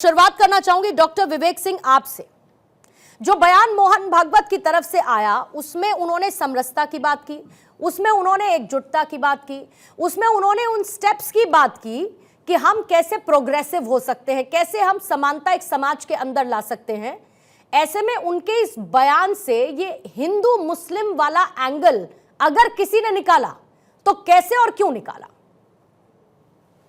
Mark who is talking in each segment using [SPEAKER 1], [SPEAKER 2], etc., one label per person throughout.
[SPEAKER 1] शुरुआत करना चाहूंगी डॉक्टर विवेक सिंह आपसे। जो बयान मोहन भागवत की तरफ से आया उसमें उन्होंने समरसता की बात की, उसमें उन्होंने एकजुटता की बात की, उसमें उन्होंने उन स्टेप्स की बात की कि हम कैसे प्रोग्रेसिव हो सकते हैं, कैसे हम समानता एक समाज के अंदर ला सकते हैं। ऐसे में उनके इस बयान से ये हिंदू मुस्लिम वाला एंगल अगर किसी ने निकाला तो कैसे और क्यों निकाला?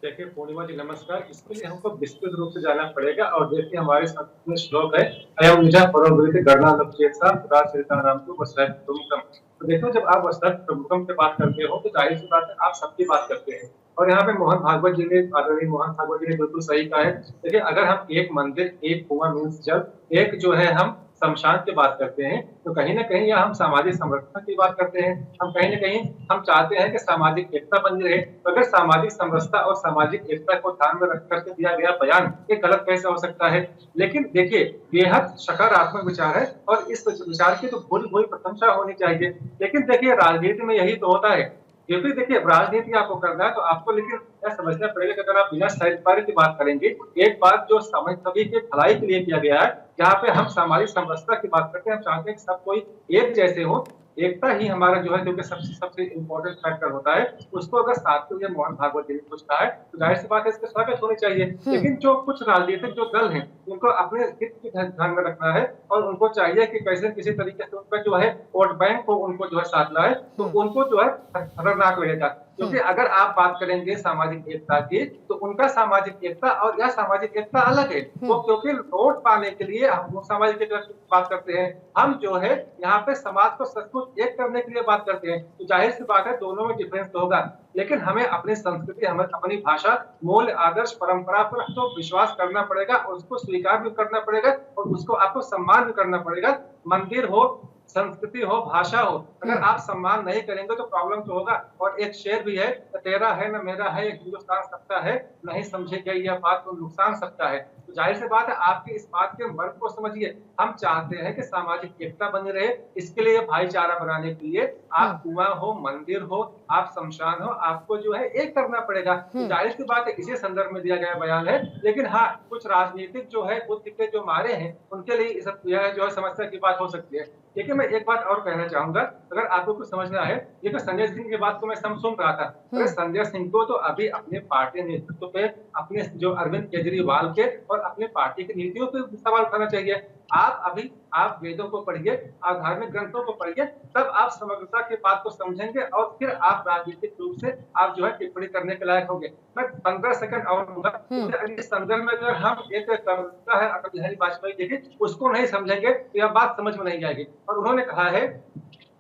[SPEAKER 2] देखिए पूर्णिमा जी नमस्कार। इसके लिए हमको विस्तृत रूप से जाना पड़ेगा और देखिए हमारे संस्कृत में श्लोक है अयम निजा परोवृत्ति गणना लक्ष्येत्सा पुरा चरितानाम को वस्त्रैव प्रमुखम। तो देखो जब आप वस्त्रैव प्रमुखम की बात करते हो तो जाहिर सी बात है आप सबकी बात करते हैं। और यहाँ पे मोहन भागवत जी ने आदरणीय मोहन भागवत जी ने बिल्कुल सही कहा है। देखिए अगर हम एक मंदिर, एक कुआं मीन्स जल, एक जो है हम शमशान की बात करते हैं तो कहीं ना कहीं या हम सामाजिक संरक्षण की बात करते हैं, हम कहीं ना कहीं हम चाहते हैं कि सामाजिक एकता बनी रहे। तो अगर सामाजिक समरसता और सामाजिक एकता को ध्यान में रख करके दिया गया बयान ये गलत कैसे हो सकता है? लेकिन देखिए बेहद सकारात्मक विचार है और इस विचार की तो भूरी भूरी प्रशंसा होनी चाहिए। लेकिन देखिए राजनीति में यही तो होता है, क्योंकि देखिए राजनीति आपको करना है तो आपको लेकिन यह समझना पड़ेगा कि अगर आप बिना साझेदारी की बात करेंगे, एक बात जो समाज सभी के भलाई के लिए किया गया है, जहाँ पे हम सामाजिक समरसता की बात करते हैं, हम चाहते हैं कि सब कोई एक जैसे हो। एकता ही हमारा जो है जो कि सबसे सबसे इम्पोर्टेंट फैक्टर होता है। उसको अगर साथ में मोहन भागवत जी ने पूछता है तो जाहिर सी बात है इसके स्वागत होनी चाहिए। लेकिन जो कुछ राजनीतिक जो दल हैं उनको अपने हित के ध्यान में रखना है और उनको चाहिए कि कैसे किसी तरीके से उनका जो है वोट बैंक को उनको जो है साथ लाए तो उनको जो है खतरनाक रहेगा। क्योंकि अगर आप बात करेंगे सामाजिक एकता की तो उनका सामाजिक एकता और यह सामाजिक एकता अलग है। वो क्योंकि वोट पाने के लिए हम सामाजिक एकता की बात करते हैं, हम जो है यहाँ पे समाज को सचमुच एक करने के लिए बात करते हैं। तो जाहिर सी बात है दोनों में डिफरेंस तो होगा, लेकिन हमें अपनी संस्कृति, हमें अपनी भाषा, मूल आदर्श परंपरा पर तो विश्वास करना पड़ेगा और उसको स्वीकार भी करना पड़ेगा और उसको आपको सम्मान भी करना पड़ेगा। मंदिर हो, संस्कृति हो, भाषा हो, अगर आप सम्मान नहीं करेंगे तो प्रॉब्लम तो होगा। और एक शेर भी है, तेरा है न मेरा है, एक हिंदुस्तान सबका है, नहीं समझेगा यह बात तो नुकसान सबका है। तो जाहिर सी बात है आपकी इस बात के मर्म को समझिए। हम चाहते हैं कि सामाजिक एकता बनी रहे, इसके लिए भाईचारा बनाने के लिए आप कुआं हो, मंदिर हो, आप शमशान हो, आपको जो है एक करना पड़ेगा। तो जाहिर सी बात है इसी संदर्भ में दिया गया बयान है। लेकिन हाँ, कुछ राजनीतिक जो है बुद्ध के जो मारे हैं उनके लिए इस जो है समस्या की बात हो सकती है। देखिए मैं एक बात और कहना चाहूंगा, अगर आपको कुछ समझना है, ये तो संजय सिंह की बात को मैं सुन रहा था। अरे संजय सिंह को तो अभी अपने पार्टी नेतृत्व पे, अपने जो अरविंद केजरीवाल के और अपने पार्टी की नीतियों पे सवाल उठाना चाहिए। आप वेदों को पढ़िए, आप धार्मिक ग्रंथों को पढ़िए, तब आप समग्रता की बात को समझेंगे और फिर आप राजनीतिक रूप से आप जो है टिप्पणी करने के लायक होंगे। मैं 15 सेकंड और दूंगा। इस संदर्भ में अगर हम एक कविता है अटल बिहारी वाजपेयी जी की, उसको नहीं समझेंगे तो यह बात समझ में नहीं आएगी। और उन्होंने कहा है,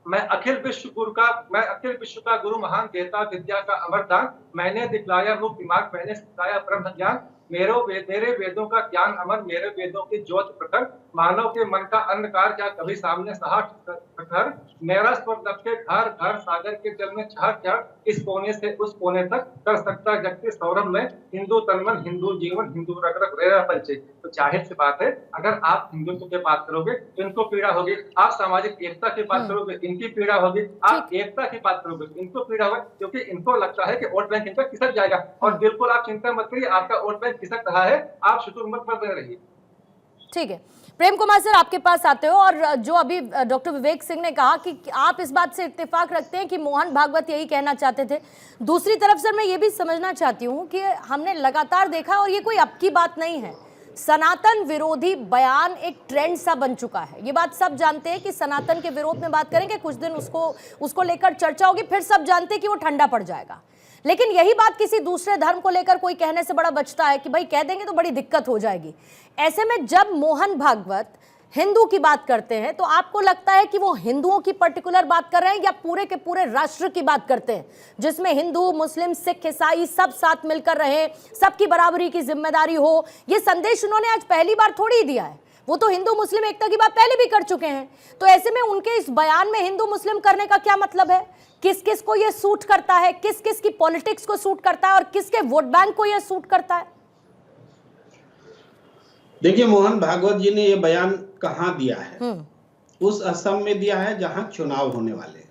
[SPEAKER 2] मैं अखिल विश्व का गुरु, महान देता विद्या का अमर दान, मैंने दिखलाया रूप दिमाग, मैंने सिखाया ब्रह्म ज्ञान, मेरे वेदों का ज्ञान अमर, मेरे वेदों की ज्योत प्रखर, मानव के मन का अंधकार क्या कभी सामने सहा प्रखर, मेरा स्वर के घर घर सागर के जल में चहर चहर, इस कोने से उस कोने तक कर सकता जगती सौरभ में, हिंदू तन मन, हिंदू जीवन, हिंदू रग रग रेरा पंचे। तो जाहिर सी बात है अगर आप हिंदुत्व की बात करोगे तो इनको पीड़ा होगी, आप सामाजिक एकता की बात करोगे इनकी पीड़ा होगी, आप एकता की बात करोगे इनको पीड़ा होगी, क्योंकि इनको लगता है कि वोट बैंक इनका खिसक जाएगा। और बिल्कुल आप चिंता मत करिए, आपका वोट बैंक खिसक रहा है, आप शुक्र मत बने रहिए।
[SPEAKER 1] ठीक है, प्रेम कुमार सर आपके पास आते हो। और जो अभी डॉक्टर विवेक सिंह ने कहा कि आप इस बात से इत्तेफाक रखते हैं कि मोहन भागवत यही कहना चाहते थे। दूसरी तरफ सर मैं ये भी समझना चाहती हूँ कि हमने लगातार देखा और ये कोई अब की बात नहीं है, सनातन विरोधी बयान एक ट्रेंड सा बन चुका है। ये बात सब जानते हैं कि सनातन के विरोध में बात करेंगे, कुछ दिन उसको लेकर चर्चा होगी, फिर सब जानते हैं कि वो ठंडा पड़ जाएगा। लेकिन यही बात किसी दूसरे धर्म को लेकर कोई कहने से बड़ा बचता है कि भाई कह देंगे तो बड़ी दिक्कत हो जाएगी। ऐसे में जब मोहन भागवत हिंदू की बात करते हैं तो आपको लगता है कि वो हिंदुओं की पर्टिकुलर बात कर रहे हैं या पूरे के पूरे राष्ट्र की बात करते हैं, जिसमें हिंदू, मुस्लिम, सिख, ईसाई सब साथ मिलकर रहे, सबकी बराबरी की जिम्मेदारी हो? ये संदेश उन्होंने आज पहली बार थोड़ी ही दिया है, वो तो हिंदू मुस्लिम एकता की बात पहले भी कर चुके हैं। तो ऐसे में उनके इस बयान में हिंदू मुस्लिम करने का क्या मतलब है? किस किस को ये सूट करता है, किस किस की पॉलिटिक्स को सूट करता है और किसके वोट बैंक को ये सूट करता है?
[SPEAKER 3] देखिए मोहन भागवत जी ने ये बयान कहाँ दिया है? उस असम में दिया है जहां चुनाव होने वाले हैं।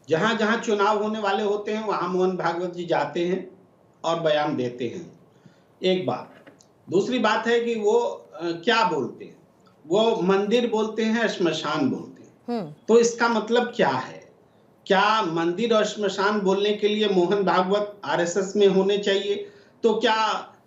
[SPEAKER 3] जहां जहां चुनाव होने वाले होते हैं वहां मोहन भागवत जी जाते हैं और बयान देते हैं। एक बात, दूसरी बात है कि वो क्या बोलते हैं, वो मंदिर बोलते हैं, श्मशान बोलते हैं। तो इसका मतलब क्या है? क्या मंदिर और श्मशान बोलने के लिए मोहन भागवत आरएसएस में होने चाहिए? तो क्या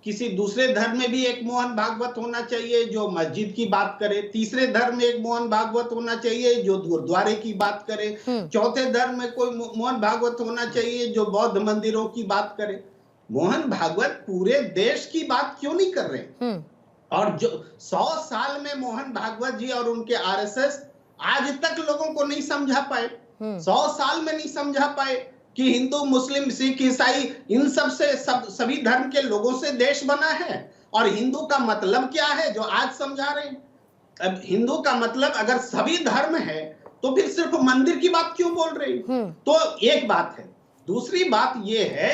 [SPEAKER 3] किसी दूसरे धर्म में भी एक मोहन भागवत होना चाहिए जो मस्जिद की बात करे? तीसरे धर्म में एक मोहन भागवत होना चाहिए जो गुरुद्वारे की बात करे? चौथे धर्म में कोई मोहन भागवत होना चाहिए जो बौद्ध मंदिरों की बात करे? मोहन भागवत पूरे देश की बात क्यों नहीं कर रहे? और जो 100 साल में मोहन भागवत जी और उनके आरएसएस आज तक लोगों को नहीं समझा पाए, 100 साल में नहीं समझा पाए कि हिंदू, मुस्लिम, सिख, ईसाई इन सब से सभी धर्म के लोगों से देश बना है। और हिंदू का मतलब क्या है जो आज समझा रहे हैं। अब हिंदू का मतलब अगर सभी धर्म है तो फिर सिर्फ मंदिर की बात क्यों बोल रही? तो एक बात है। दूसरी बात यह है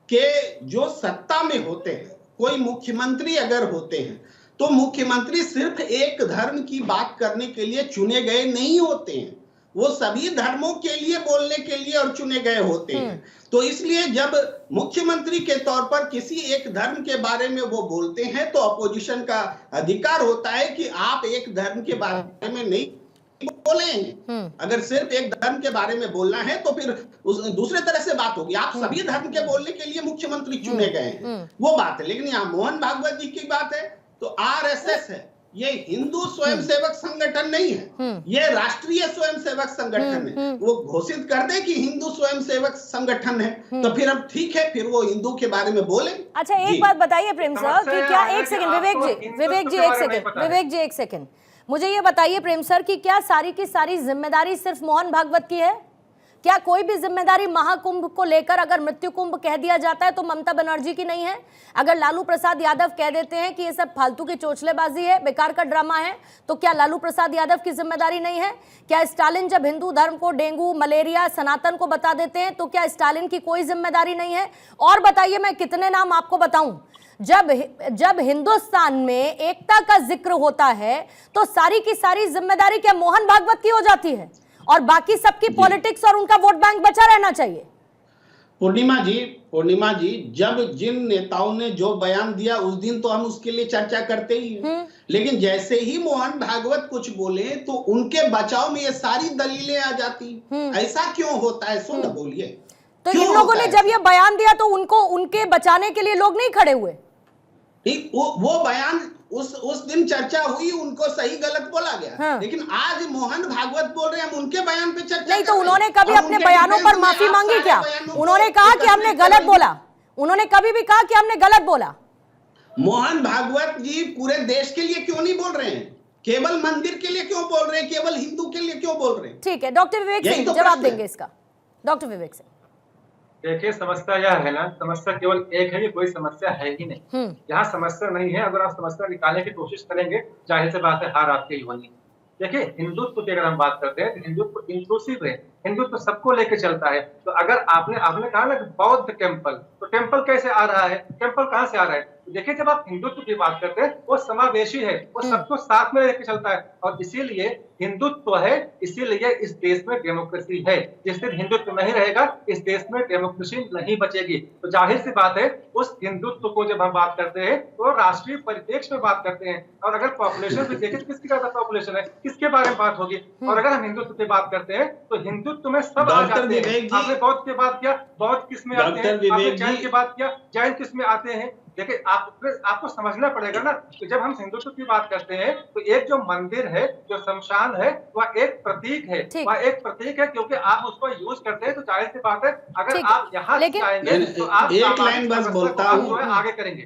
[SPEAKER 3] कि जो सत्ता में होते हैं, कोई मुख्यमंत्री अगर होते हैं तो मुख्यमंत्री सिर्फ एक धर्म की बात करने के लिए चुने गए नहीं होते हैं, वो सभी धर्मों के लिए बोलने के लिए और चुने गए होते हैं। तो इसलिए जब मुख्यमंत्री के तौर पर किसी एक धर्म के बारे में वो बोलते हैं तो अपोजिशन का अधिकार होता है कि आप एक धर्म के बारे में नहीं बोलेंगे। अगर सिर्फ एक धर्म के बारे में बोलना है तो फिर दूसरे तरह से बात होगी। आप सभी धर्म के बोलने के लिए मुख्यमंत्री चुने गए हैं, वो बात है। लेकिन यहाँ मोहन भागवत जी की बात है तो आरएसएस है, ये हिंदू स्वयंसेवक संगठन नहीं है, ये राष्ट्रीय स्वयंसेवक संगठन है। वो घोषित कर दे कि हिंदू स्वयंसेवक संगठन है तो फिर अब ठीक है, फिर वो हिंदू के बारे में बोले।
[SPEAKER 1] अच्छा, एक बात बताइए प्रेम सर कि क्या, एक सेकंड विवेक जी एक सेकंड मुझे ये बताइए प्रेम सर कि क्या सारी की सारी जिम्मेदारी सिर्फ मोहन भागवत की है? क्या कोई भी जिम्मेदारी महाकुंभ को लेकर अगर मृत्यु कुंभ कह दिया जाता है तो ममता बनर्जी की नहीं है? अगर लालू प्रसाद यादव कह देते हैं कि ये सब फालतू की चोचलेबाजी है, बेकार का ड्रामा है, तो क्या लालू प्रसाद यादव की जिम्मेदारी नहीं है? क्या स्टालिन जब हिंदू धर्म को डेंगू, मलेरिया, सनातन को बता देते हैं तो क्या स्टालिन की कोई जिम्मेदारी नहीं है? और बताइए, मैं कितने नाम आपको बताऊं। जब हिंदुस्तान में एकता का जिक्र होता है तो सारी की सारी जिम्मेदारी क्या मोहन भागवत की हो जाती है और बाकी सबकी पॉलिटिक्स और उनका वोट बैंक बचा रहना चाहिए?
[SPEAKER 3] पूर्णिमा जी, जब जिन नेताओं ने जो बयान दिया उस दिन तो हम उसके लिए चर्चा करते ही हैं। लेकिन जैसे ही मोहन भागवत कुछ बोले तो उनके बचाव में ये सारी दलीलें आ जाती। ऐसा क्यों होता है? सुन बोलिए।
[SPEAKER 1] तो इन लोगों ने जब ये बयान दिया तो उनके बचाने के लिए लोग नहीं खड़े हुए?
[SPEAKER 3] वो बयान उस दिन चर्चा हुई, उनको सही गलत बोला गया। लेकिन आज मोहन भागवत बोल रहे हैं, हम उनके बयान पे चर्चा
[SPEAKER 1] नहीं। तो उन्होंने कभी अपने बयानों पर माफी मांगी क्या? उन्होंने कहा कि हमने गलत बोला? उन्होंने कभी भी कहा कि हमने गलत बोला?
[SPEAKER 3] मोहन भागवत जी पूरे देश के लिए क्यों नहीं बोल रहे हैं? केवल मंदिर के लिए क्यों बोल रहे हैं? केवल हिंदू के लिए क्यों बोल रहे हैं?
[SPEAKER 1] ठीक है, डॉक्टर विवेक सिंह जवाब देंगे इसका। डॉक्टर विवेक सिंह,
[SPEAKER 2] देखिए, समस्या यह है ना, समस्या केवल एक है, ये कोई समस्या है ही नहीं। यहाँ समस्या नहीं है। अगर आप समस्या निकालने की कोशिश करेंगे, जाहिर सी बात है हार आपकी ही होनी। देखिए, हिंदुत्व की अगर हम बात करते हैं तो हिंदुत्व इंक्लूसिव है, हिंदुत्व सबको लेके चलता है। तो अगर आपने कहा ना कि बौद्ध टेम्पल, तो टेम्पल कैसे आ रहा है? टेम्पल कहाँ से आ रहा है? तो देखिए, जब आप हिंदुत्व की बात करते हैं वो समावेशी है, वो सबको साथ में लेके चलता है। और इसीलिए हिंदुत्व है, इसीलिए इस देश में डेमोक्रेसी है। जिस दिन हिंदुत्व नहीं रहेगा इस देश में डेमोक्रेसी नहीं बचेगी। तो जाहिर सी बात है उस हिंदुत्व को जब हम बात करते हैं तो राष्ट्रीय परिप्रेक्ष्य में बात करते हैं। और अगर पॉपुलेशन भी देखें तो किसकी ज्यादा पॉपुलेशन है, किसके बारे में बात होगी? और अगर हम हिंदुत्व की बात करते हैं तो हिंदुत्व में सब आ जाते हैं। आपने बौद्ध की बात किया, बौद्ध किस में आते हैं? आपने जैन की बात किया, जैन किस में आते हैं? देखिए, आपको समझना पड़ेगा ना कि जब हम हिंदुत्व की बात करते हैं तो एक जो मंदिर है, जो शमशान है, वह एक प्रतीक है। वह एक प्रतीक है क्योंकि आप उसको यूज करते हैं। तो जाहिर सी बात है अगर आप यहाँ जाएंगे तो आप
[SPEAKER 3] एक लाइन बस बोलता हूँ,
[SPEAKER 2] आगे करेंगे।